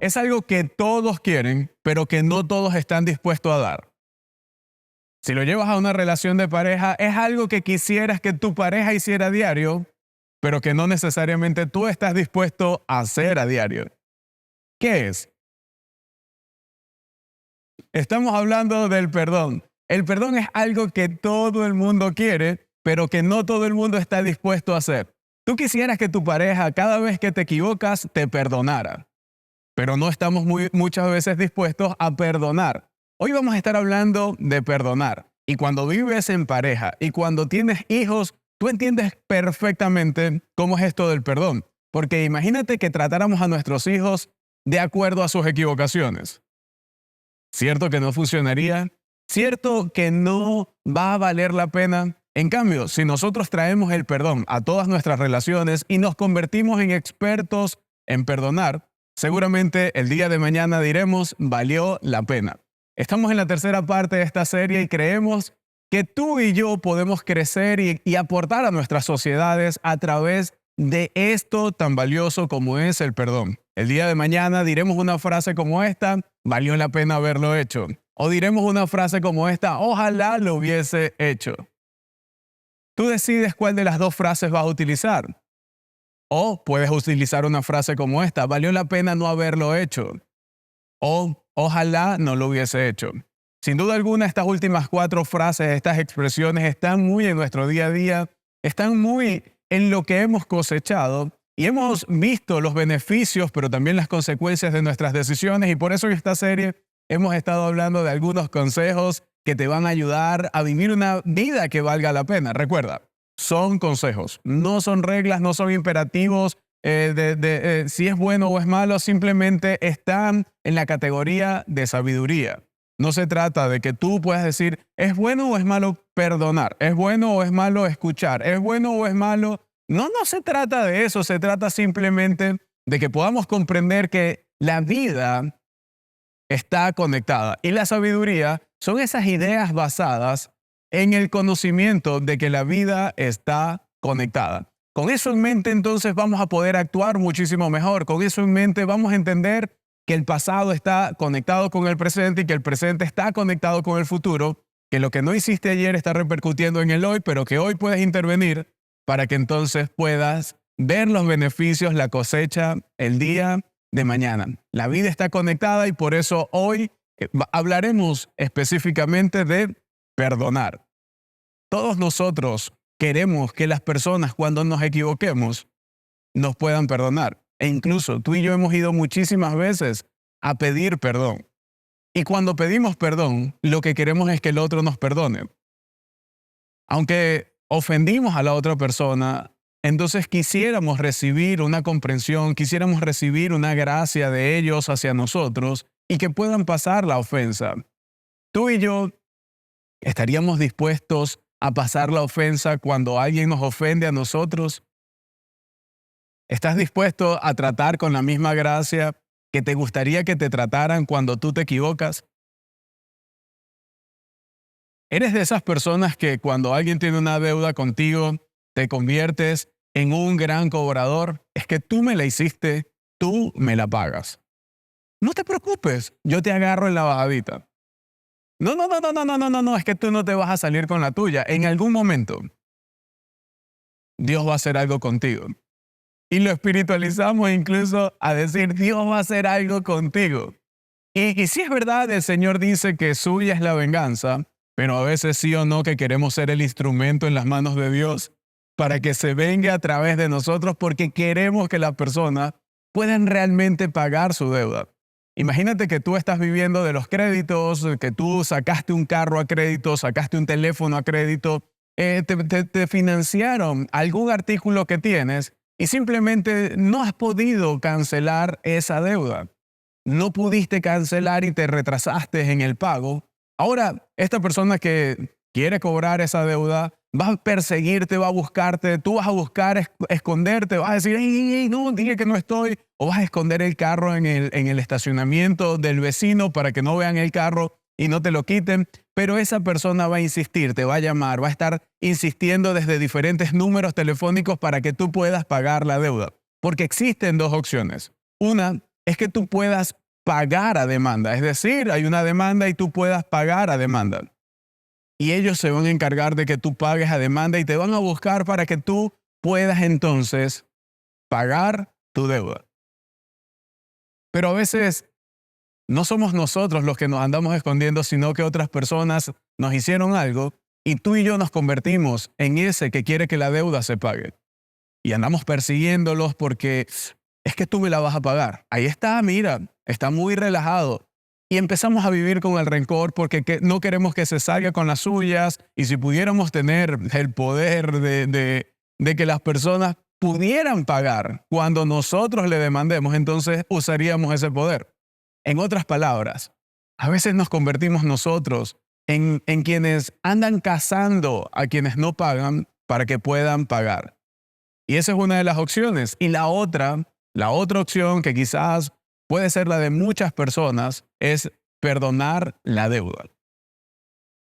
es algo que todos quieren, pero que no todos están dispuestos a dar. Si lo llevas a una relación de pareja, es algo que quisieras que tu pareja hiciera a diario, pero que no necesariamente tú estás dispuesto a hacer a diario. ¿Qué es? Estamos hablando del perdón. El perdón es algo que todo el mundo quiere, pero que no todo el mundo está dispuesto a hacer. Tú quisieras que tu pareja, cada vez que te equivocas, te perdonara, pero no estamos muchas veces dispuestos a perdonar. Hoy vamos a estar hablando de perdonar. Y cuando vives en pareja y cuando tienes hijos, tú entiendes perfectamente cómo es esto del perdón. Porque imagínate que tratáramos a nuestros hijos de acuerdo a sus equivocaciones. ¿Cierto que no funcionaría? ¿Cierto que no va a valer la pena? En cambio, si nosotros traemos el perdón a todas nuestras relaciones y nos convertimos en expertos en perdonar, seguramente el día de mañana diremos, valió la pena. Estamos en la tercera parte de esta serie y creemos que tú y yo podemos crecer y aportar a nuestras sociedades a través de esto tan valioso como es el perdón. El día de mañana diremos una frase como esta, valió la pena haberlo hecho. O diremos una frase como esta, ojalá lo hubiese hecho. Tú decides cuál de las dos frases vas a utilizar. O puedes utilizar una frase como esta, valió la pena no haberlo hecho. O ojalá no lo hubiese hecho. Sin duda alguna, estas últimas 4 frases, estas expresiones están muy en nuestro día a día, están muy en lo que hemos cosechado y hemos visto los beneficios, pero también las consecuencias de nuestras decisiones y por eso en esta serie hemos estado hablando de algunos consejos que te van a ayudar a vivir una vida que valga la pena. Recuerda, son consejos, no son reglas, no son imperativos si es bueno o es malo, simplemente están en la categoría de sabiduría. No se trata de que tú puedas decir, ¿es bueno o es malo perdonar? ¿Es bueno o es malo escuchar? ¿Es bueno o es malo? No se trata de eso, se trata simplemente de que podamos comprender que la vida está conectada. Y la sabiduría son esas ideas basadas en el conocimiento de que la vida está conectada. Con eso en mente, entonces, vamos a poder actuar muchísimo mejor. Con eso en mente, vamos a entender que el pasado está conectado con el presente y que el presente está conectado con el futuro, que lo que no hiciste ayer está repercutiendo en el hoy, pero que hoy puedes intervenir para que entonces puedas ver los beneficios, la cosecha, el día de mañana. La vida está conectada y por eso hoy hablaremos específicamente de perdonar. Todos nosotros queremos que las personas cuando nos equivoquemos nos puedan perdonar. E incluso tú y yo hemos ido muchísimas veces a pedir perdón. Y cuando pedimos perdón, lo que queremos es que el otro nos perdone. Aunque ofendimos a la otra persona, entonces quisiéramos recibir una comprensión, quisiéramos recibir una gracia de ellos hacia nosotros y que puedan pasar la ofensa. Tú y yo estaríamos dispuestos a pasar la ofensa cuando alguien nos ofende a nosotros. ¿Estás dispuesto a tratar con la misma gracia que te gustaría que te trataran cuando tú te equivocas? ¿Eres de esas personas que cuando alguien tiene una deuda contigo, te conviertes en un gran cobrador? Es que tú me la hiciste, tú me la pagas. No te preocupes, yo te agarro en la bajadita. No, es que tú no te vas a salir con la tuya. En algún momento, Dios va a hacer algo contigo. Y lo espiritualizamos incluso a decir, Dios va a hacer algo contigo. Y sí es verdad, el Señor dice que suya es la venganza, pero a veces sí o no que queremos ser el instrumento en las manos de Dios para que se venga a través de nosotros porque queremos que las personas puedan realmente pagar su deuda. Imagínate que tú estás viviendo de los créditos, que tú sacaste un carro a crédito, sacaste un teléfono a crédito, te financiaron algún artículo que tienes y simplemente no has podido cancelar esa deuda. No pudiste cancelar y te retrasaste en el pago. Ahora, esta persona que quiere cobrar esa deuda va a perseguirte, va a buscarte, tú vas a buscar esconderte, vas a decir, ey, no, dije que no estoy, o vas a esconder el carro en el estacionamiento del vecino para que no vean el carro y no te lo quiten, pero esa persona va a insistir, te va a llamar, va a estar insistiendo desde diferentes números telefónicos para que tú puedas pagar la deuda, porque existen dos opciones. Una, es que tú puedas pagar a demanda. Es decir, hay una demanda y tú puedas pagar a demanda. Y ellos se van a encargar de que tú pagues a demanda y te van a buscar para que tú puedas entonces pagar tu deuda. Pero a veces no somos nosotros los que nos andamos escondiendo, sino que otras personas nos hicieron algo y tú y yo nos convertimos en ese que quiere que la deuda se pague. Y andamos persiguiéndolos porque es que tú me la vas a pagar. Ahí está, mira, está muy relajado. Y empezamos a vivir con el rencor porque no queremos que se salga con las suyas. Y si pudiéramos tener el poder de que las personas pudieran pagar cuando nosotros le demandemos, entonces usaríamos ese poder. En otras palabras, a veces nos convertimos nosotros en quienes andan cazando a quienes no pagan para que puedan pagar. Y esa es una de las opciones. Y la otra opción que quizás puede ser la de muchas personas es perdonar la deuda.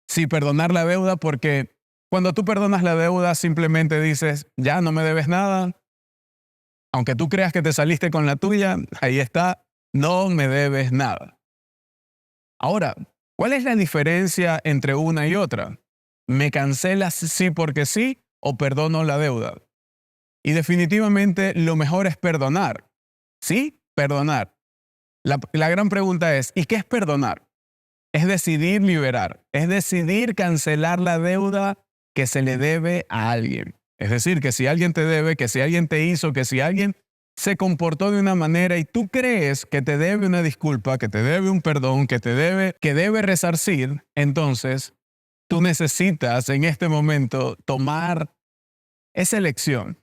Sí, perdonar la deuda porque cuando tú perdonas la deuda simplemente dices, ya no me debes nada. Aunque tú creas que te saliste con la tuya, ahí está, no me debes nada. Ahora, ¿cuál es la diferencia entre una y otra? ¿Me cancelas sí porque sí o perdono la deuda? Y definitivamente lo mejor es perdonar. ¿Sí? Perdonar. La gran pregunta es, ¿y qué es perdonar? Es decidir liberar, es decidir cancelar la deuda que se le debe a alguien. Es decir, que si alguien te debe, que si alguien te hizo, que si alguien se comportó de una manera y tú crees que te debe una disculpa, que te debe un perdón, que debe resarcir, entonces tú necesitas en este momento tomar esa elección.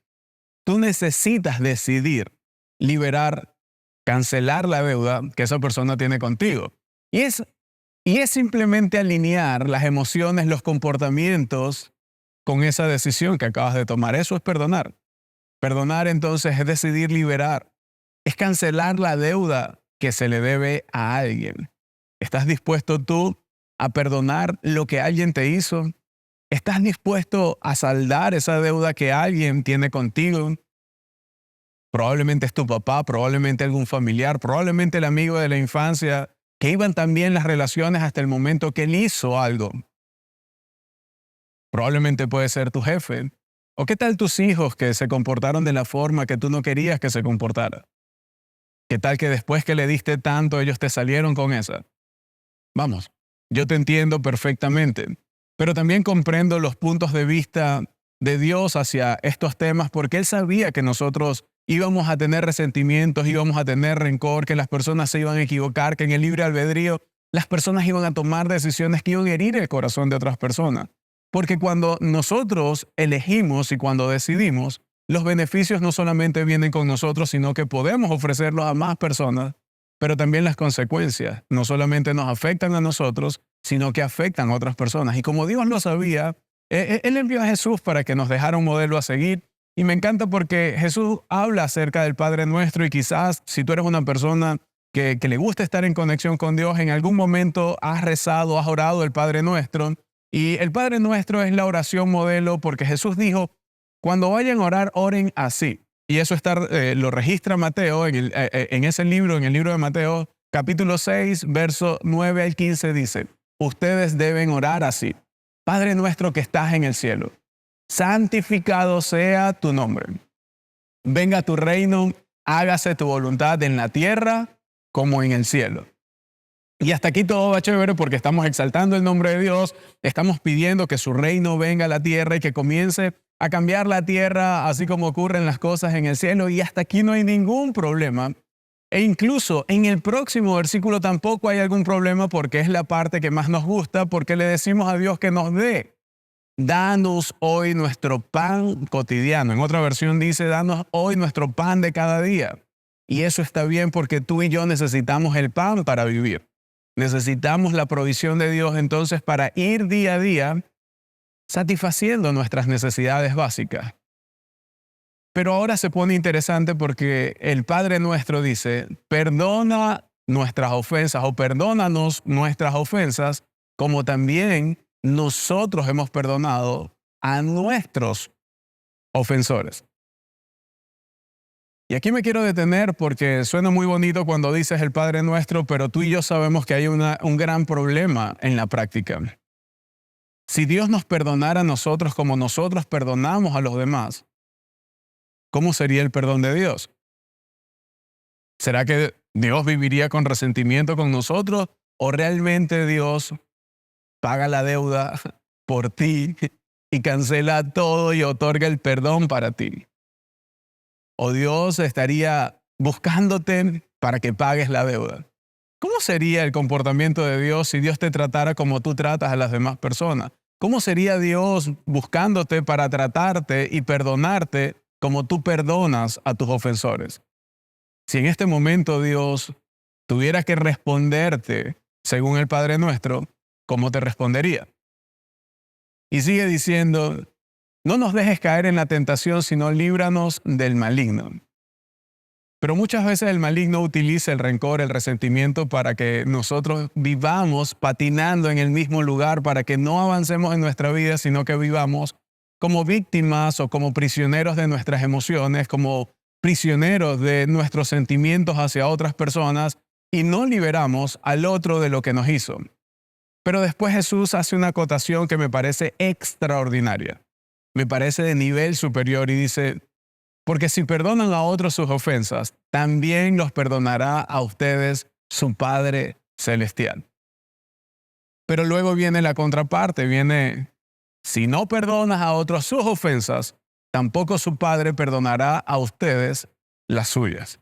Tú necesitas decidir liberar, cancelar la deuda que esa persona tiene contigo. Y es simplemente alinear las emociones, los comportamientos con esa decisión que acabas de tomar. Eso es perdonar. Perdonar entonces es decidir liberar. Es cancelar la deuda que se le debe a alguien. ¿Estás dispuesto tú a perdonar lo que alguien te hizo? ¿Estás dispuesto a saldar esa deuda que alguien tiene contigo? Probablemente es tu papá, probablemente algún familiar, probablemente el amigo de la infancia, que iban tan bien las relaciones hasta el momento que él hizo algo. Probablemente puede ser tu jefe. ¿O qué tal tus hijos que se comportaron de la forma que tú no querías que se comportara? ¿Qué tal que después que le diste tanto ellos te salieron con esa? Vamos, yo te entiendo perfectamente, pero también comprendo los puntos de vista de Dios hacia estos temas porque Él sabía que nosotros íbamos a tener resentimientos, íbamos a tener rencor, que las personas se iban a equivocar, que en el libre albedrío las personas iban a tomar decisiones que iban a herir el corazón de otras personas. Porque cuando nosotros elegimos y cuando decidimos, los beneficios no solamente vienen con nosotros, sino que podemos ofrecerlos a más personas, pero también las consecuencias no solamente nos afectan a nosotros, sino que afectan a otras personas. Y como Dios lo sabía, Él envió a Jesús para que nos dejara un modelo a seguir. Y me encanta porque Jesús habla acerca del Padre Nuestro y quizás si tú eres una persona que le gusta estar en conexión con Dios, en algún momento has rezado, has orado el Padre Nuestro. Y el Padre Nuestro es la oración modelo porque Jesús dijo, cuando vayan a orar, oren así. Y eso lo registra Mateo en ese libro, en el libro de Mateo, capítulo 6, verso 9 al 15 dice, ustedes deben orar así. Padre nuestro que estás en el cielo, santificado sea tu nombre. Venga tu reino, hágase tu voluntad en la tierra como en el cielo. Y hasta aquí todo va chévere porque estamos exaltando el nombre de Dios, estamos pidiendo que su reino venga a la tierra y que comience a cambiar la tierra así como ocurren las cosas en el cielo y hasta aquí no hay ningún problema. E incluso en el próximo versículo tampoco hay algún problema porque es la parte que más nos gusta porque le decimos a Dios que nos dé. Danos hoy nuestro pan cotidiano. En otra versión dice, danos hoy nuestro pan de cada día. Y eso está bien porque tú y yo necesitamos el pan para vivir. Necesitamos la provisión de Dios entonces para ir día a día satisfaciendo nuestras necesidades básicas. Pero ahora se pone interesante porque el Padre Nuestro dice, perdona nuestras ofensas o perdónanos nuestras ofensas como también nosotros hemos perdonado a nuestros ofensores. Y aquí me quiero detener porque suena muy bonito cuando dices el Padre Nuestro, pero tú y yo sabemos que hay un gran problema en la práctica. Si Dios nos perdonara a nosotros como nosotros perdonamos a los demás, ¿cómo sería el perdón de Dios? ¿Será que Dios viviría con resentimiento con nosotros o realmente Dios paga la deuda por ti y cancela todo y otorga el perdón para ti? ¿O Dios estaría buscándote para que pagues la deuda? ¿Cómo sería el comportamiento de Dios si Dios te tratara como tú tratas a las demás personas? ¿Cómo sería Dios buscándote para tratarte y perdonarte como tú perdonas a tus ofensores? Si en este momento Dios tuviera que responderte según el Padre Nuestro, ¿cómo te respondería? Y sigue diciendo, no nos dejes caer en la tentación, sino líbranos del maligno. Pero muchas veces el maligno utiliza el rencor, el resentimiento para que nosotros vivamos patinando en el mismo lugar, para que no avancemos en nuestra vida, sino que vivamos como víctimas o como prisioneros de nuestras emociones, como prisioneros de nuestros sentimientos hacia otras personas y no liberamos al otro de lo que nos hizo. Pero después Jesús hace una acotación que me parece extraordinaria, me parece de nivel superior y dice, porque si perdonan a otros sus ofensas, también los perdonará a ustedes su Padre Celestial. Pero luego viene la contraparte, viene, si no perdonas a otros sus ofensas, tampoco su Padre perdonará a ustedes las suyas.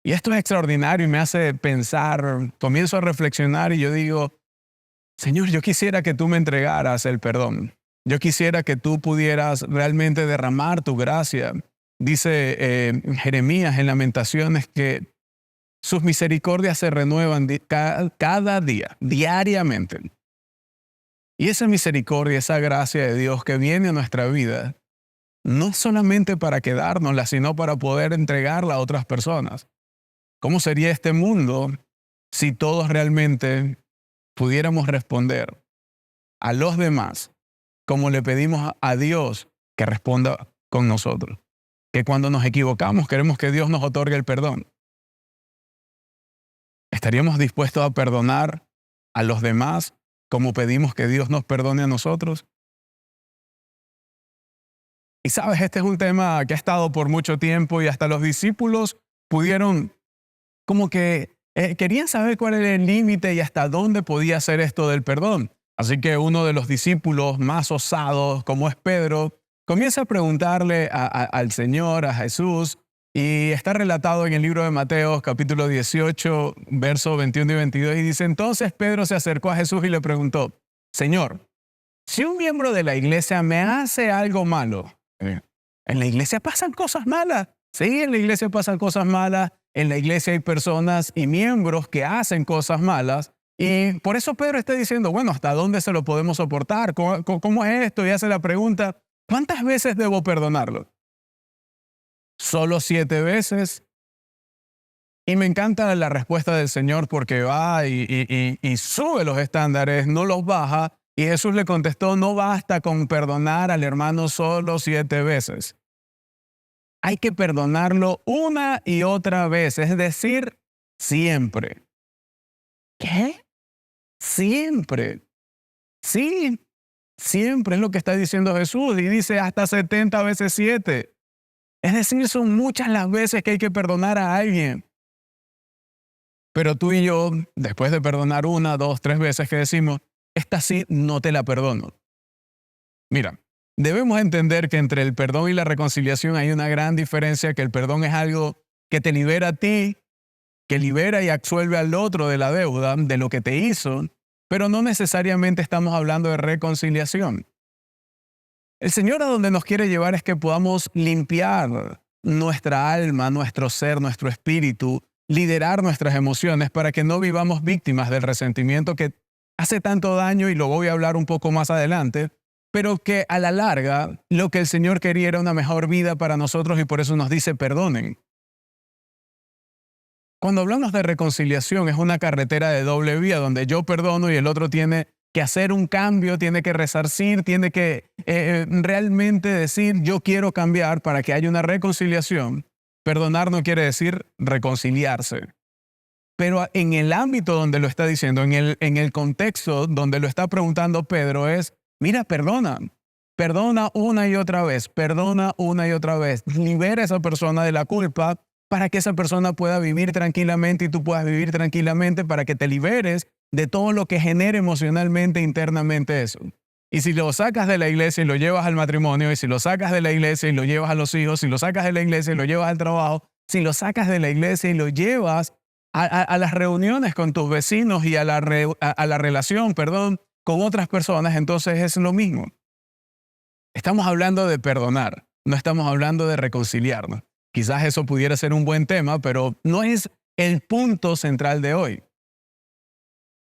Y esto es extraordinario y me hace pensar, comienzo a reflexionar y yo digo, Señor, yo quisiera que tú me entregaras el perdón. Yo quisiera que tú pudieras realmente derramar tu gracia. Dice Jeremías en Lamentaciones que sus misericordias se renuevan cada día, diariamente. Y esa misericordia, esa gracia de Dios que viene a nuestra vida, no es solamente para quedárnosla, sino para poder entregarla a otras personas. ¿Cómo sería este mundo si todos realmente pudiéramos responder a los demás como le pedimos a Dios que responda con nosotros? Que cuando nos equivocamos queremos que Dios nos otorgue el perdón. ¿Estaríamos dispuestos a perdonar a los demás como pedimos que Dios nos perdone a nosotros? Y sabes, este es un tema que ha estado por mucho tiempo y hasta los discípulos pudieron como que querían saber cuál era el límite y hasta dónde podía ser esto del perdón. Así que uno de los discípulos más osados, como es Pedro, comienza a preguntarle al Señor, a Jesús, y está relatado en el libro de Mateo, capítulo 18, versos 21 y 22, y dice, entonces Pedro se acercó a Jesús y le preguntó, Señor, si un miembro de la iglesia me hace algo malo, ¿en la iglesia pasan cosas malas? Sí, en la iglesia pasan cosas malas, en la iglesia hay personas y miembros que hacen cosas malas, y por eso Pedro está diciendo, bueno, ¿hasta dónde se lo podemos soportar? ¿Cómo es esto? Y hace la pregunta, ¿cuántas veces debo perdonarlo? ¿Solo 7 veces? Y me encanta la respuesta del Señor porque va y sube los estándares, no los baja. Y Jesús le contestó, no basta con perdonar al hermano solo 7 veces. Hay que perdonarlo una y otra vez, es decir, siempre. ¿Qué? Siempre. Sí, siempre es lo que está diciendo Jesús y dice hasta 70 veces 7. Es decir, son muchas las veces que hay que perdonar a alguien. Pero tú y yo, después de perdonar 1, 2, 3 veces que decimos, esta sí no te la perdono. Mira, debemos entender que entre el perdón y la reconciliación hay una gran diferencia, que el perdón es algo que te libera a ti, que libera y absuelve al otro de la deuda, de lo que te hizo, pero no necesariamente estamos hablando de reconciliación. El Señor a donde nos quiere llevar es que podamos limpiar nuestra alma, nuestro ser, nuestro espíritu, liderar nuestras emociones para que no vivamos víctimas del resentimiento que hace tanto daño, y lo voy a hablar un poco más adelante, pero que a la larga lo que el Señor quería era una mejor vida para nosotros y por eso nos dice perdonen. Cuando hablamos de reconciliación es una carretera de doble vía donde yo perdono y el otro tiene que hacer un cambio, tiene que resarcir, tiene que realmente decir yo quiero cambiar para que haya una reconciliación. Perdonar no quiere decir reconciliarse. Pero en el ámbito donde lo está diciendo, en el contexto donde lo está preguntando Pedro es, mira, perdona. Perdona una y otra vez, perdona una y otra vez. Libera a esa persona de la culpa para que esa persona pueda vivir tranquilamente y tú puedas vivir tranquilamente para que te liberes de todo lo que genere emocionalmente, internamente eso. Y si lo sacas de la iglesia y lo llevas al matrimonio, y si lo sacas de la iglesia y lo llevas a los hijos, si lo sacas de la iglesia y lo llevas al trabajo, si lo sacas de la iglesia y lo llevas a las reuniones con tus vecinos y a la relación, con otras personas, entonces es lo mismo. Estamos hablando de perdonar, no estamos hablando de reconciliarnos. Quizás eso pudiera ser un buen tema, pero no es el punto central de hoy.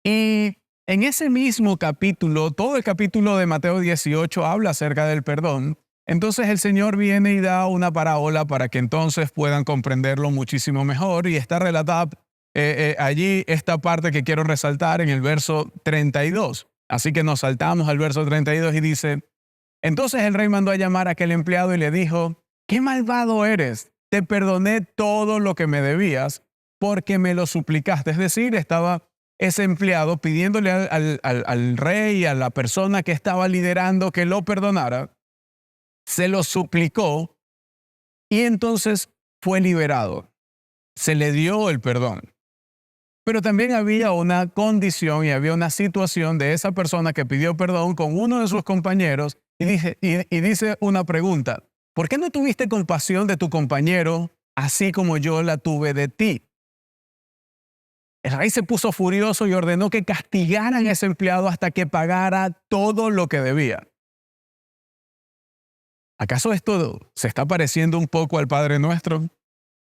Y en ese mismo capítulo, todo el capítulo de Mateo 18 habla acerca del perdón. Entonces el Señor viene y da una parábola para que entonces puedan comprenderlo muchísimo mejor. Y está relatada allí esta parte que quiero resaltar en el verso 32. Así que nos saltamos al verso 32 y dice, entonces el rey mandó a llamar a aquel empleado y le dijo, «¡Qué malvado eres! Te perdoné todo lo que me debías porque me lo suplicaste». Es decir, estaba ese empleado pidiéndole al rey, a la persona que estaba liderando que lo perdonara, se lo suplicó y entonces fue liberado. Se le dio el perdón. Pero también había una condición y había una situación de esa persona que pidió perdón con uno de sus compañeros y dice una pregunta, ¿por qué no tuviste compasión de tu compañero así como yo la tuve de ti? El rey se puso furioso y ordenó que castigaran a ese empleado hasta que pagara todo lo que debía. ¿Acaso esto se está pareciendo un poco al Padre Nuestro?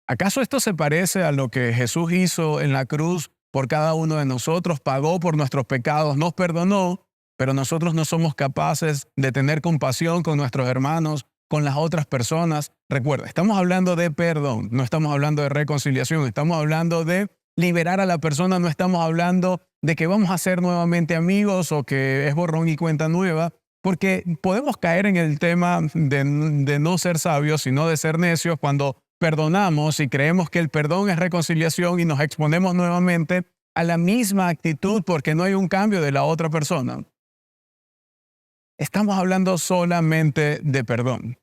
¿Acaso esto se parece a lo que Jesús hizo en la cruz por cada uno de nosotros? Pagó por nuestros pecados, nos perdonó, pero nosotros no somos capaces de tener compasión con nuestros hermanos, con las otras personas. Recuerda, estamos hablando de perdón, no estamos hablando de reconciliación, estamos hablando de liberar a la persona, no estamos hablando de que vamos a ser nuevamente amigos o que es borrón y cuenta nueva, porque podemos caer en el tema de no ser sabios, sino de ser necios cuando perdonamos y creemos que el perdón es reconciliación y nos exponemos nuevamente a la misma actitud porque no hay un cambio de la otra persona. Estamos hablando solamente de perdón.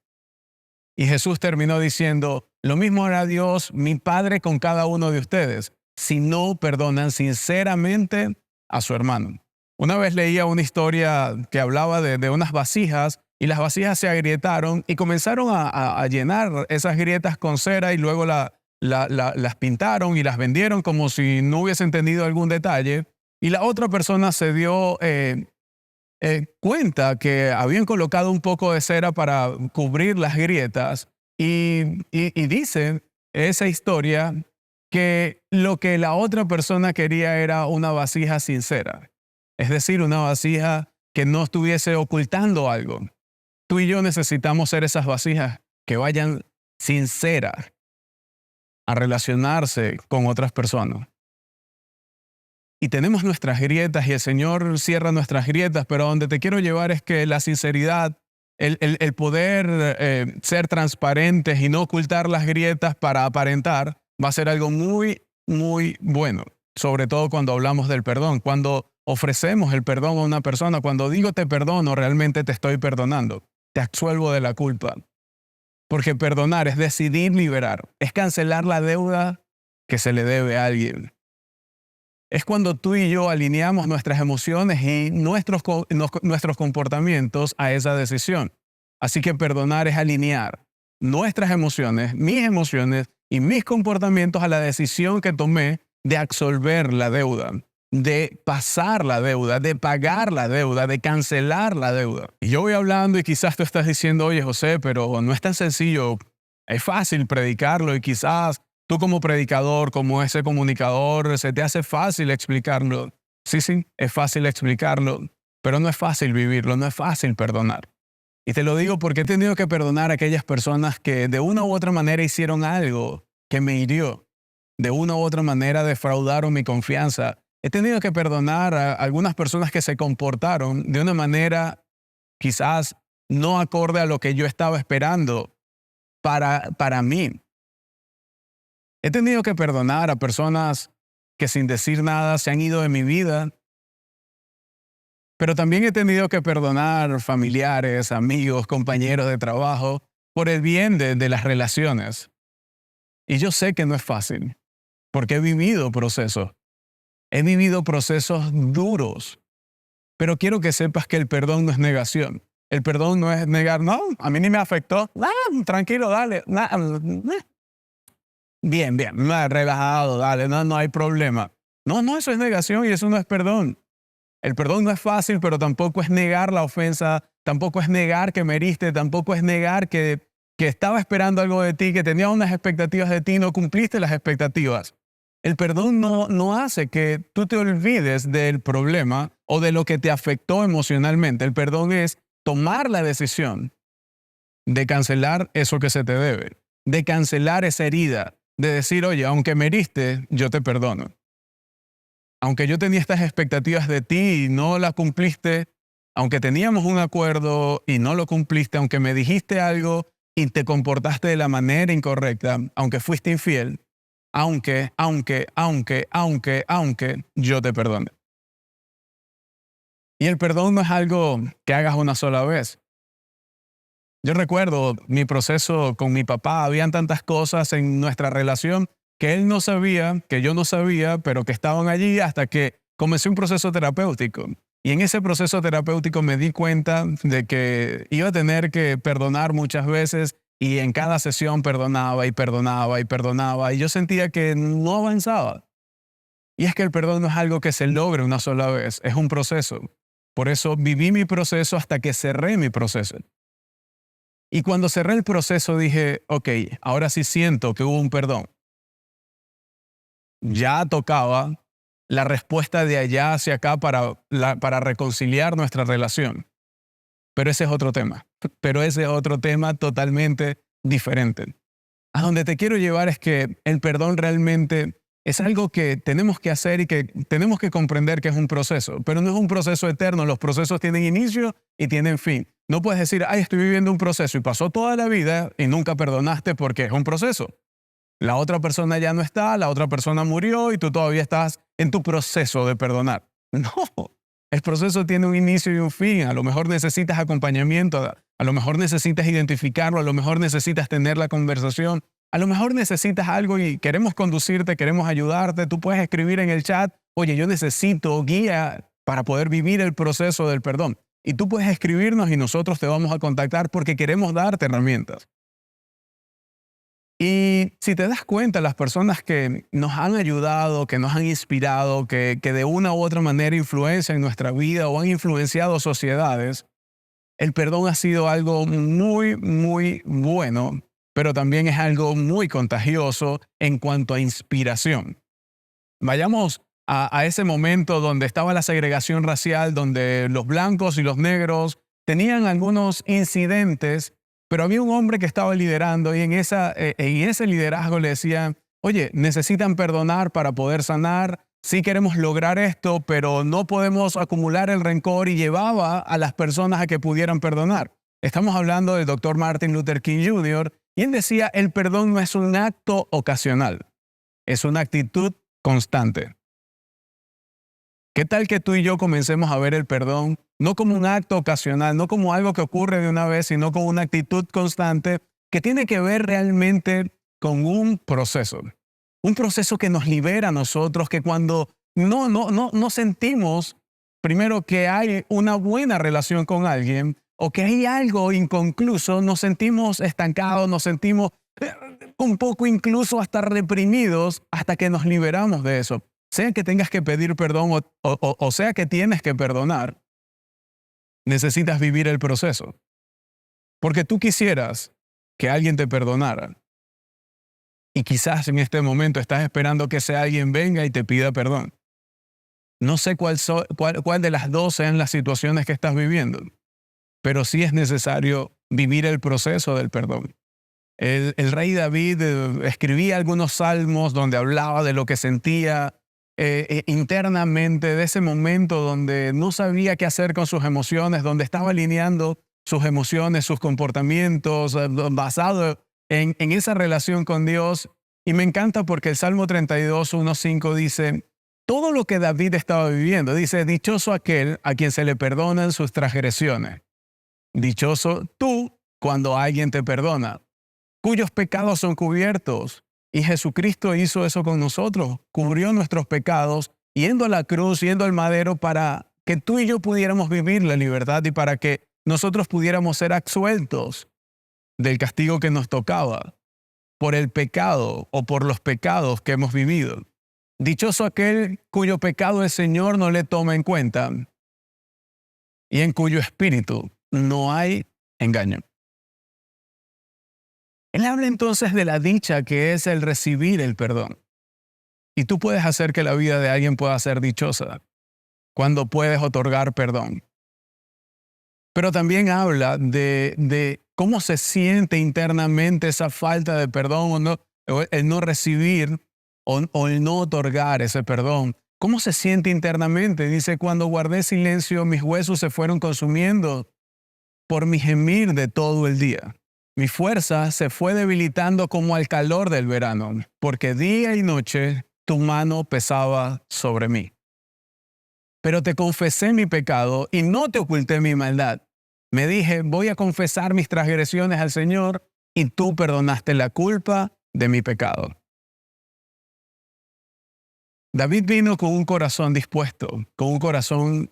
Y Jesús terminó diciendo, lo mismo hará Dios, mi Padre, con cada uno de ustedes, si no perdonan sinceramente a su hermano. Una vez leía una historia que hablaba de unas vasijas y las vasijas se agrietaron y comenzaron a llenar esas grietas con cera y luego las pintaron y las vendieron como si no hubiesen tenido algún detalle. Y la otra persona se dio cuenta que habían colocado un poco de cera para cubrir las grietas y dice esa historia que lo que la otra persona quería era una vasija sin cera. Es decir, una vasija que no estuviese ocultando algo. Tú y yo necesitamos ser esas vasijas que vayan sinceras a relacionarse con otras personas. Y tenemos nuestras grietas y el Señor cierra nuestras grietas, pero donde te quiero llevar es que la sinceridad, el poder ser transparentes y no ocultar las grietas para aparentar, va a ser algo muy, muy bueno. Sobre todo cuando hablamos del perdón, cuando ofrecemos el perdón a una persona, cuando digo te perdono, realmente te estoy perdonando. Te absuelvo de la culpa. Porque perdonar es decidir liberar, es cancelar la deuda que se le debe a alguien. Es cuando tú y yo alineamos nuestras emociones y nuestros comportamientos a esa decisión. Así que perdonar es alinear nuestras emociones, mis emociones y mis comportamientos a la decisión que tomé de absolver la deuda, de pasar la deuda, de pagar la deuda, de cancelar la deuda. Y yo voy hablando y quizás tú estás diciendo, oye José, pero no es tan sencillo, es fácil predicarlo y quizás tú como predicador, como ese comunicador, se te hace fácil explicarlo. Sí, es fácil explicarlo, pero no es fácil vivirlo, no es fácil perdonar. Y te lo digo porque he tenido que perdonar a aquellas personas que de una u otra manera hicieron algo que me hirió, de una u otra manera defraudaron mi confianza. He tenido que perdonar a algunas personas que se comportaron de una manera quizás no acorde a lo que yo estaba esperando para mí. He tenido que perdonar a personas que sin decir nada se han ido de mi vida, pero también he tenido que perdonar familiares, amigos, compañeros de trabajo por el bien de las relaciones. Y yo sé que no es fácil, porque he vivido procesos. He vivido procesos duros, pero quiero que sepas que el perdón no es negación. El perdón no es negar, no, a mí ni me afectó. Tranquilo, dale. Bien, relajado, dale, no hay problema. No, eso es negación y eso no es perdón. El perdón no es fácil, pero tampoco es negar la ofensa, tampoco es negar que me heriste, tampoco es negar que estaba esperando algo de ti, que tenía unas expectativas de ti y no cumpliste las expectativas. El perdón no hace que tú te olvides del problema o de lo que te afectó emocionalmente. El perdón es tomar la decisión de cancelar eso que se te debe, de cancelar esa herida, de decir, oye, aunque me heriste, yo te perdono. Aunque yo tenía estas expectativas de ti y no las cumpliste, aunque teníamos un acuerdo y no lo cumpliste, aunque me dijiste algo y te comportaste de la manera incorrecta, aunque fuiste infiel, aunque, yo te perdono. Y el perdón no es algo que hagas una sola vez. Yo recuerdo mi proceso con mi papá, habían tantas cosas en nuestra relación que él no sabía, que yo no sabía, pero que estaban allí hasta que comencé un proceso terapéutico. Y en ese proceso terapéutico me di cuenta de que iba a tener que perdonar muchas veces y en cada sesión perdonaba y perdonaba y perdonaba y yo sentía que no avanzaba. Y es que el perdón no es algo que se logre una sola vez, es un proceso. Por eso viví mi proceso hasta que cerré mi proceso. Y cuando cerré el proceso dije, ok, ahora sí siento que hubo un perdón. Ya tocaba la respuesta de allá hacia acá para reconciliar nuestra relación. Pero ese es otro tema. Pero ese es otro tema totalmente diferente. A donde te quiero llevar es que el perdón realmente es algo que tenemos que hacer y que tenemos que comprender que es un proceso. Pero no es un proceso eterno. Los procesos tienen inicio y tienen fin. No puedes decir, ay, estoy viviendo un proceso y pasó toda la vida y nunca perdonaste porque es un proceso. La otra persona ya no está, la otra persona murió y tú todavía estás en tu proceso de perdonar. No, el proceso tiene un inicio y un fin. A lo mejor necesitas acompañamiento, a lo mejor necesitas identificarlo, a lo mejor necesitas tener la conversación, a lo mejor necesitas algo y queremos conducirte, queremos ayudarte. Tú puedes escribir en el chat, oye, yo necesito guía para poder vivir el proceso del perdón. Y tú puedes escribirnos y nosotros te vamos a contactar porque queremos darte herramientas. Y si te das cuenta, las personas que nos han ayudado, que nos han inspirado, que de una u otra manera influencian nuestra vida o han influenciado sociedades, el perdón ha sido algo muy, muy bueno, pero también es algo muy contagioso en cuanto a inspiración. Vayamos a ese momento donde estaba la segregación racial, donde los blancos y los negros tenían algunos incidentes, pero había un hombre que estaba liderando y en ese liderazgo le decían, oye, necesitan perdonar para poder sanar, sí queremos lograr esto, pero no podemos acumular el rencor y llevaba a las personas a que pudieran perdonar. Estamos hablando del Dr. Martin Luther King Jr. y él decía, el perdón no es un acto ocasional, es una actitud constante. ¿Qué tal que tú y yo comencemos a ver el perdón no como un acto ocasional, no como algo que ocurre de una vez, sino como una actitud constante que tiene que ver realmente con un proceso que nos libera a nosotros, que cuando no sentimos, primero, que hay una buena relación con alguien o que hay algo inconcluso, nos sentimos estancados, nos sentimos un poco incluso hasta reprimidos hasta que nos liberamos de eso. Sea que tengas que pedir perdón o sea que tienes que perdonar, necesitas vivir el proceso. Porque tú quisieras que alguien te perdonara. Y quizás en este momento estás esperando que ese alguien venga y te pida perdón. No sé cuál de las dos sean las situaciones que estás viviendo, pero sí es necesario vivir el proceso del perdón. El rey David escribía algunos salmos donde hablaba de lo que sentía internamente, de ese momento donde no sabía qué hacer con sus emociones, donde estaba alineando sus emociones, sus comportamientos, basado en esa relación con Dios. Y me encanta porque el Salmo 32, 1:5 dice, todo lo que David estaba viviendo, dice, dichoso aquel a quien se le perdonan sus transgresiones. Dichoso tú cuando alguien te perdona, cuyos pecados son cubiertos. Y Jesucristo hizo eso con nosotros, cubrió nuestros pecados, yendo a la cruz, yendo al madero para que tú y yo pudiéramos vivir la libertad y para que nosotros pudiéramos ser absueltos del castigo que nos tocaba por el pecado o por los pecados que hemos vivido. Dichoso aquel cuyo pecado el Señor no le toma en cuenta y en cuyo espíritu no hay engaño. Él habla entonces de la dicha que es el recibir el perdón. Y tú puedes hacer que la vida de alguien pueda ser dichosa cuando puedes otorgar perdón. Pero también habla de cómo se siente internamente esa falta de perdón o el no recibir o el no otorgar ese perdón. ¿Cómo se siente internamente? Dice, cuando guardé silencio, mis huesos se fueron consumiendo por mi gemir de todo el día. Mi fuerza se fue debilitando como al calor del verano, porque día y noche tu mano pesaba sobre mí. Pero te confesé mi pecado y no te oculté mi maldad. Me dije, voy a confesar mis transgresiones al Señor y tú perdonaste la culpa de mi pecado. David vino con un corazón dispuesto, con un corazón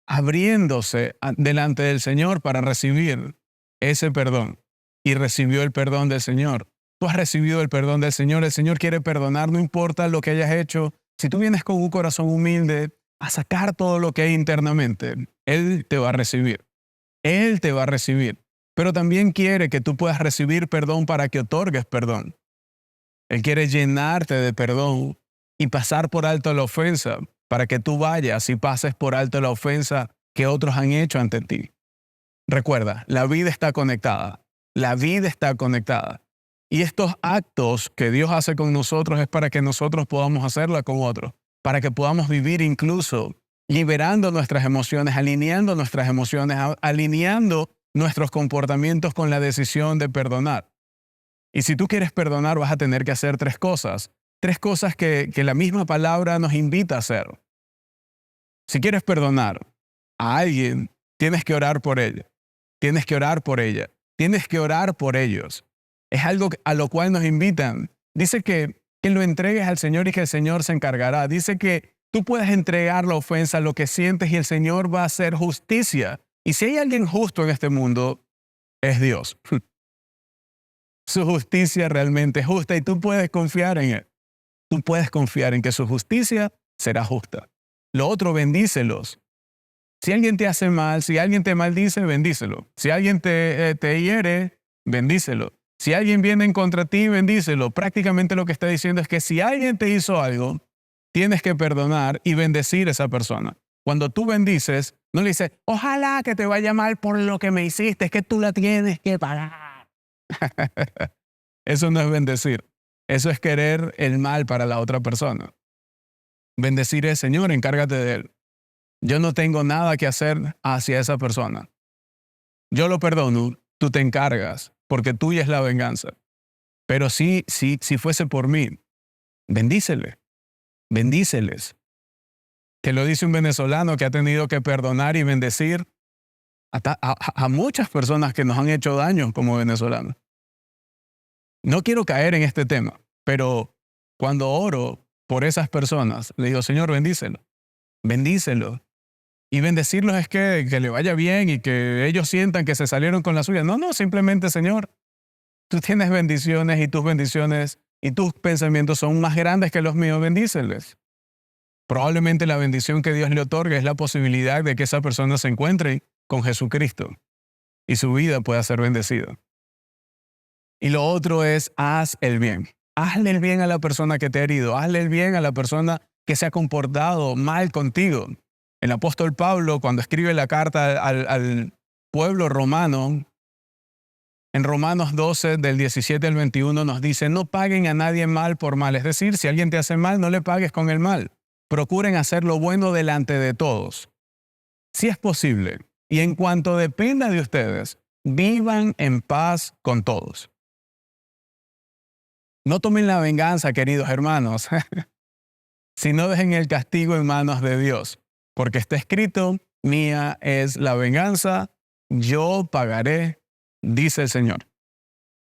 abriéndose delante del Señor para recibir ese perdón. Y recibió el perdón del Señor. Tú has recibido el perdón del Señor. El Señor quiere perdonar, no importa lo que hayas hecho. Si tú vienes con un corazón humilde a sacar todo lo que hay internamente, Él te va a recibir. Él te va a recibir. Pero también quiere que tú puedas recibir perdón para que otorgues perdón. Él quiere llenarte de perdón y pasar por alto la ofensa para que tú vayas y pases por alto la ofensa que otros han hecho ante ti. Recuerda, la vida está conectada. La vida está conectada. Y estos actos que Dios hace con nosotros es para que nosotros podamos hacerla con otros, para que podamos vivir incluso liberando nuestras emociones, alineando nuestras emociones, alineando nuestros comportamientos con la decisión de perdonar. Y si tú quieres perdonar, vas a tener que hacer tres cosas que la misma palabra nos invita a hacer. Si quieres perdonar a alguien, tienes que orar por él. Tienes que orar por ella. Tienes que orar por ellos. Es algo a lo cual nos invitan. Dice que lo entregues al Señor y que el Señor se encargará. Dice que tú puedes entregar la ofensa, lo que sientes, y el Señor va a hacer justicia. Y si hay alguien justo en este mundo, es Dios. Su justicia realmente es justa y tú puedes confiar en Él. Tú puedes confiar en que su justicia será justa. Lo otro, bendícelos. Si alguien te hace mal, si alguien te maldice, bendícelo. Si alguien te hiere, bendícelo. Si alguien viene en contra de ti, bendícelo. Prácticamente lo que está diciendo es que si alguien te hizo algo, tienes que perdonar y bendecir a esa persona. Cuando tú bendices, no le dices, ojalá que te vaya mal por lo que me hiciste, es que tú la tienes que pagar. Eso no es bendecir. Eso es querer el mal para la otra persona. Bendecir es, Señor, encárgate de él. Yo no tengo nada que hacer hacia esa persona. Yo lo perdono, tú te encargas, porque tuya es la venganza. Pero si fuese por mí, bendícele, bendíceles. Que lo dice un venezolano que ha tenido que perdonar y bendecir a muchas personas que nos han hecho daño como venezolanos. No quiero caer en este tema, pero cuando oro por esas personas, le digo, Señor, bendícelo, bendícelo. Y bendecirlos es que le vaya bien y que ellos sientan que se salieron con la suya. No, simplemente, Señor, tú tienes bendiciones y tus pensamientos son más grandes que los míos, bendíceles. Probablemente la bendición que Dios le otorga es la posibilidad de que esa persona se encuentre con Jesucristo y su vida pueda ser bendecida. Y lo otro es, haz el bien. Hazle el bien a la persona que te ha herido. Hazle el bien a la persona que se ha comportado mal contigo. El apóstol Pablo, cuando escribe la carta al pueblo romano, en Romanos 12, del 17 al 21, nos dice, no paguen a nadie mal por mal. Es decir, si alguien te hace mal, no le pagues con el mal. Procuren hacer lo bueno delante de todos. Si es posible, y en cuanto dependa de ustedes, vivan en paz con todos. No tomen la venganza, queridos hermanos, sino dejen el castigo en manos de Dios, porque está escrito, mía es la venganza, yo pagaré, dice el Señor.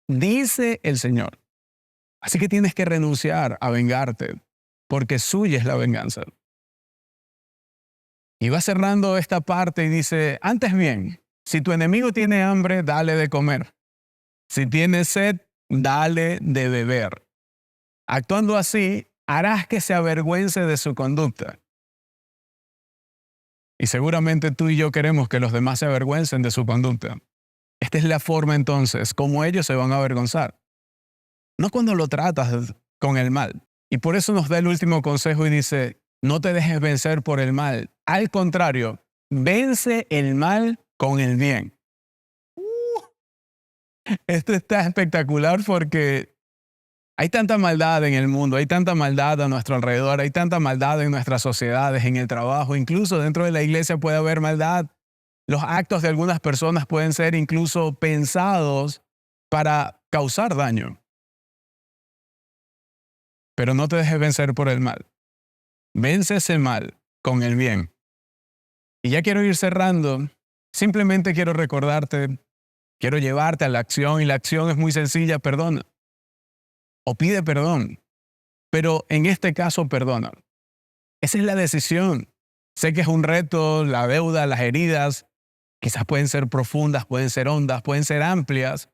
Dice el Señor. Así que tienes que renunciar a vengarte, porque suya es la venganza. Y va cerrando esta parte y dice, antes bien, si tu enemigo tiene hambre, dale de comer. Si tiene sed, dale de beber. Actuando así, harás que se avergüence de su conducta. Y seguramente tú y yo queremos que los demás se avergüencen de su conducta. Esta es la forma entonces como ellos se van a avergonzar. No cuando lo tratas con el mal. Y por eso nos da el último consejo y dice, no te dejes vencer por el mal. Al contrario, vence el mal con el bien. Esto está espectacular porque hay tanta maldad en el mundo, hay tanta maldad a nuestro alrededor, hay tanta maldad en nuestras sociedades, en el trabajo, incluso dentro de la iglesia puede haber maldad. Los actos de algunas personas pueden ser incluso pensados para causar daño. Pero no te dejes vencer por el mal. Vence ese mal con el bien. Y ya quiero ir cerrando. Simplemente quiero recordarte, quiero llevarte a la acción y la acción es muy sencilla, perdona. O pide perdón. Pero en este caso, perdona. Esa es la decisión. Sé que es un reto, la deuda, las heridas, quizás pueden ser profundas, pueden ser hondas, pueden ser amplias.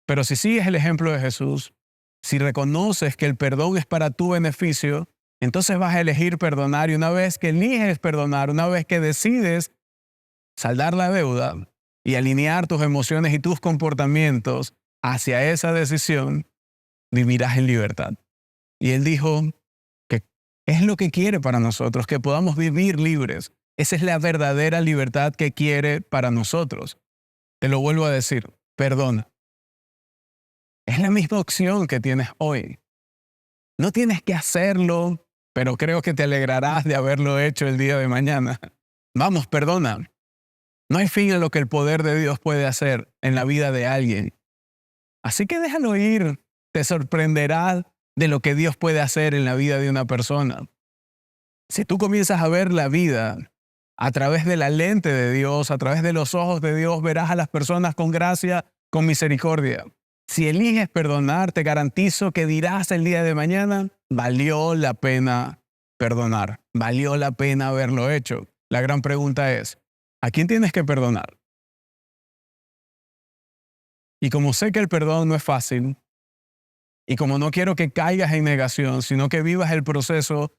Pero si sigues el ejemplo de Jesús, si reconoces que el perdón es para tu beneficio, entonces vas a elegir perdonar y una vez que eliges perdonar, una vez que decides saldar la deuda y alinear tus emociones y tus comportamientos hacia esa decisión, vivirás en libertad. Y Él dijo que es lo que quiere para nosotros, que podamos vivir libres. Esa es la verdadera libertad que quiere para nosotros. Te lo vuelvo a decir, perdona. Es la misma opción que tienes hoy. No tienes que hacerlo, pero creo que te alegrarás de haberlo hecho el día de mañana. Vamos, perdona. No hay fin a lo que el poder de Dios puede hacer en la vida de alguien. Así que déjalo ir. Te sorprenderás de lo que Dios puede hacer en la vida de una persona. Si tú comienzas a ver la vida a través de la lente de Dios, a través de los ojos de Dios, verás a las personas con gracia, con misericordia. Si eliges perdonar, te garantizo que dirás el día de mañana, valió la pena perdonar, valió la pena haberlo hecho. La gran pregunta es, ¿a quién tienes que perdonar? Y como sé que el perdón no es fácil, y como no quiero que caigas en negación, sino que vivas el proceso,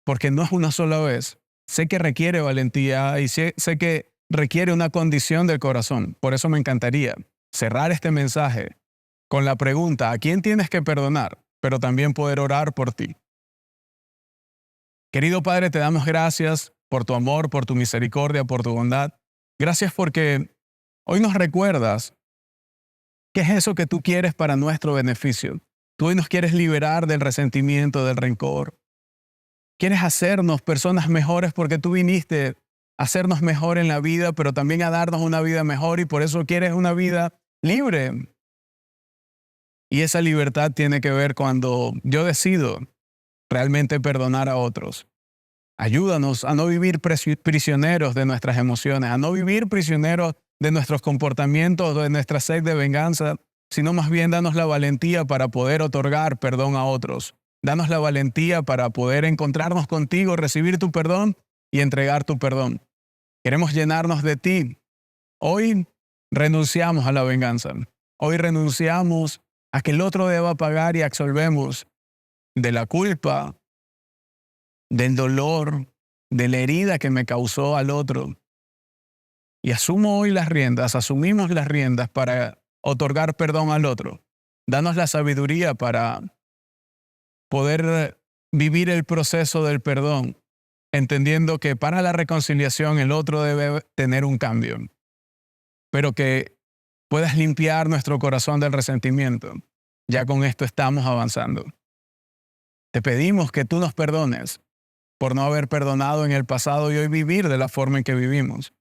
porque no es una sola vez, sé que requiere valentía y sé que requiere una condición del corazón. Por eso me encantaría cerrar este mensaje con la pregunta, ¿a quién tienes que perdonar? Pero también poder orar por ti. Querido Padre, te damos gracias por tu amor, por tu misericordia, por tu bondad. Gracias porque hoy nos recuerdas qué es eso que tú quieres para nuestro beneficio. Tú hoy nos quieres liberar del resentimiento, del rencor. Quieres hacernos personas mejores porque tú viniste a hacernos mejor en la vida, pero también a darnos una vida mejor y por eso quieres una vida libre. Y esa libertad tiene que ver cuando yo decido realmente perdonar a otros. Ayúdanos a no vivir prisioneros de nuestras emociones, a no vivir prisioneros de nuestros comportamientos, de nuestra sed de venganza, sino más bien danos la valentía para poder otorgar perdón a otros. Danos la valentía para poder encontrarnos contigo, recibir tu perdón y entregar tu perdón. Queremos llenarnos de ti. Hoy renunciamos a la venganza. Hoy renunciamos a que el otro deba pagar y absolvemos de la culpa, del dolor, de la herida que me causó al otro. Y asumo hoy las riendas, asumimos las riendas para otorgar perdón al otro. Danos la sabiduría para poder vivir el proceso del perdón, entendiendo que para la reconciliación el otro debe tener un cambio, pero que puedas limpiar nuestro corazón del resentimiento. Ya con esto estamos avanzando. Te pedimos que tú nos perdones por no haber perdonado en el pasado y hoy vivir de la forma en que vivimos.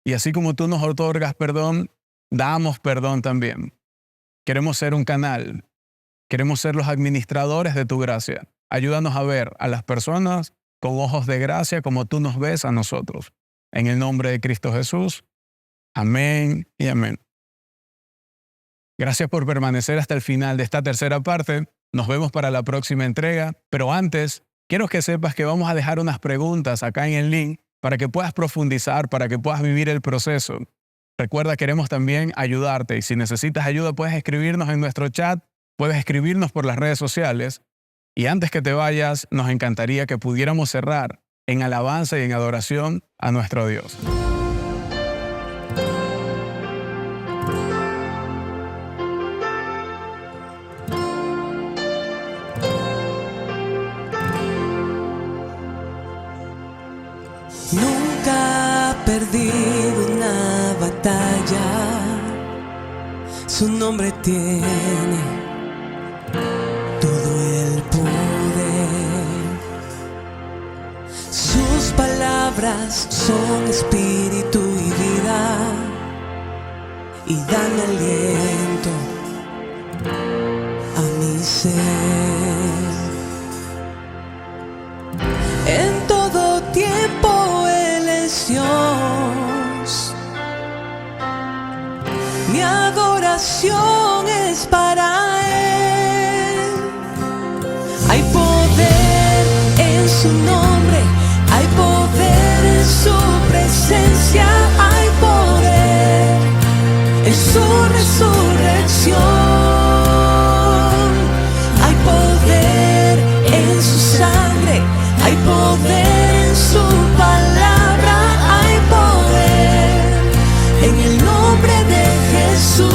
Y así como tú nos otorgas perdón, damos perdón también. Queremos ser un canal Queremos ser los administradores de tu gracia. Ayúdanos a ver a las personas con ojos de gracia como tú nos ves a nosotros. En el nombre de Cristo Jesús. Amén y amén. Gracias por permanecer hasta el final de esta tercera parte. Nos vemos para la próxima entrega. Pero antes, quiero que sepas que vamos a dejar unas preguntas acá en el link para que puedas profundizar, para que puedas vivir el proceso. Recuerda, queremos también ayudarte y si necesitas ayuda puedes escribirnos en nuestro chat, puedes escribirnos por las redes sociales. Y antes que te vayas, nos encantaría que pudiéramos cerrar en alabanza y en adoración a nuestro Dios. Nunca ha perdido una batalla, su nombre tiene todo el poder, sus palabras son espíritu y vida y dan aliento a mi ser. En todo tiempo Él es Dios, mi adoración es para Él. Hay poder en su nombre, hay poder en su presencia, hay poder en su resurrección, hay poder en su sangre, hay poder en su palabra, hay poder en el nombre de Jesús.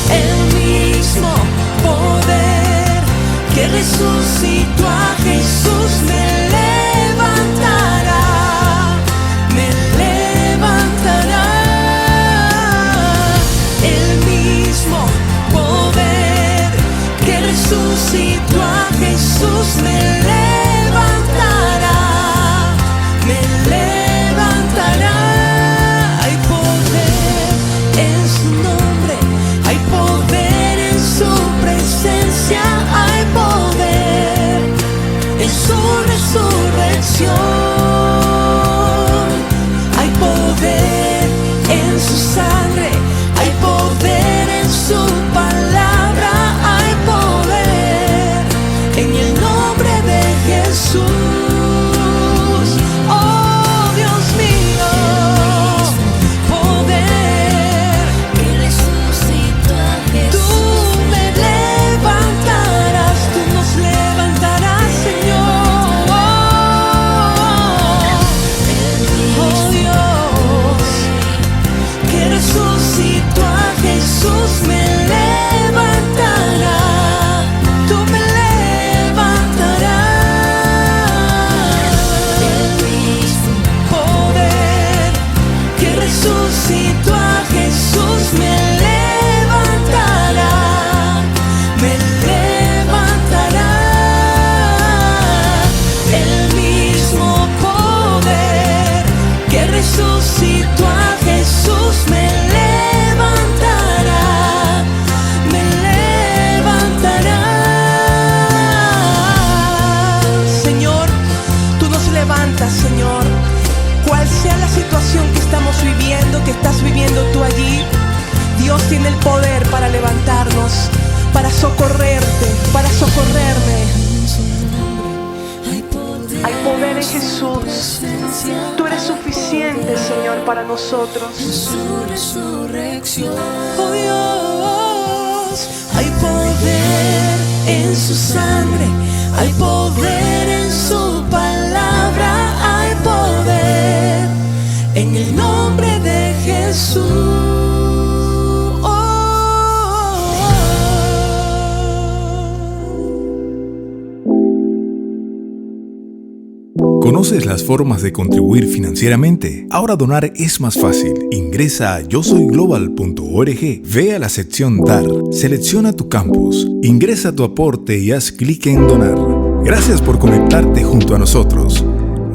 El mismo poder que resucitó a Jesús me levantará, me levantará. El mismo poder que resucitó a Jesús me levantará, me levantará. Hay poder en su nombre, hay poder en su presencia, hay poder en su resurrección, hay poder en su sangre, hay poder en su palabra, hay poder en el nombre de Jesús. Oh Dios mío, poder que resucitó a Jesús. Tú me levantarás, tú nos levantarás, Señor. Oh Dios, que resucitó a Jesús me levantará, tú me levantarás. El mismo poder que resucitó a Jesús me levantará, me levantará. El mismo poder que resucitó a Jesús me levantará, me levantará. Señor, tú nos levantas, Señor, cual sea la situación que estamos viviendo, que estás viviendo tú allí. Dios tiene el poder para levantarnos, para socorrerte, para socorrerme. Hay poder en Jesús. Tú eres suficiente, Señor, para nosotros. Oh Dios, hay poder en su sangre, hay poder en su palabra, hay poder en el nombre de Jesús. ¿Conoces las formas de contribuir financieramente? Ahora donar es más fácil. Ingresa a yosoyglobal.org, ve a la sección Dar, selecciona tu campus, ingresa tu aporte y haz clic en Donar. Gracias por conectarte junto a nosotros.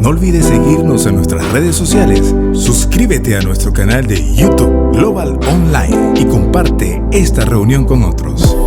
No olvides seguirnos en nuestras redes sociales, suscríbete a nuestro canal de YouTube Global Online y comparte esta reunión con otros.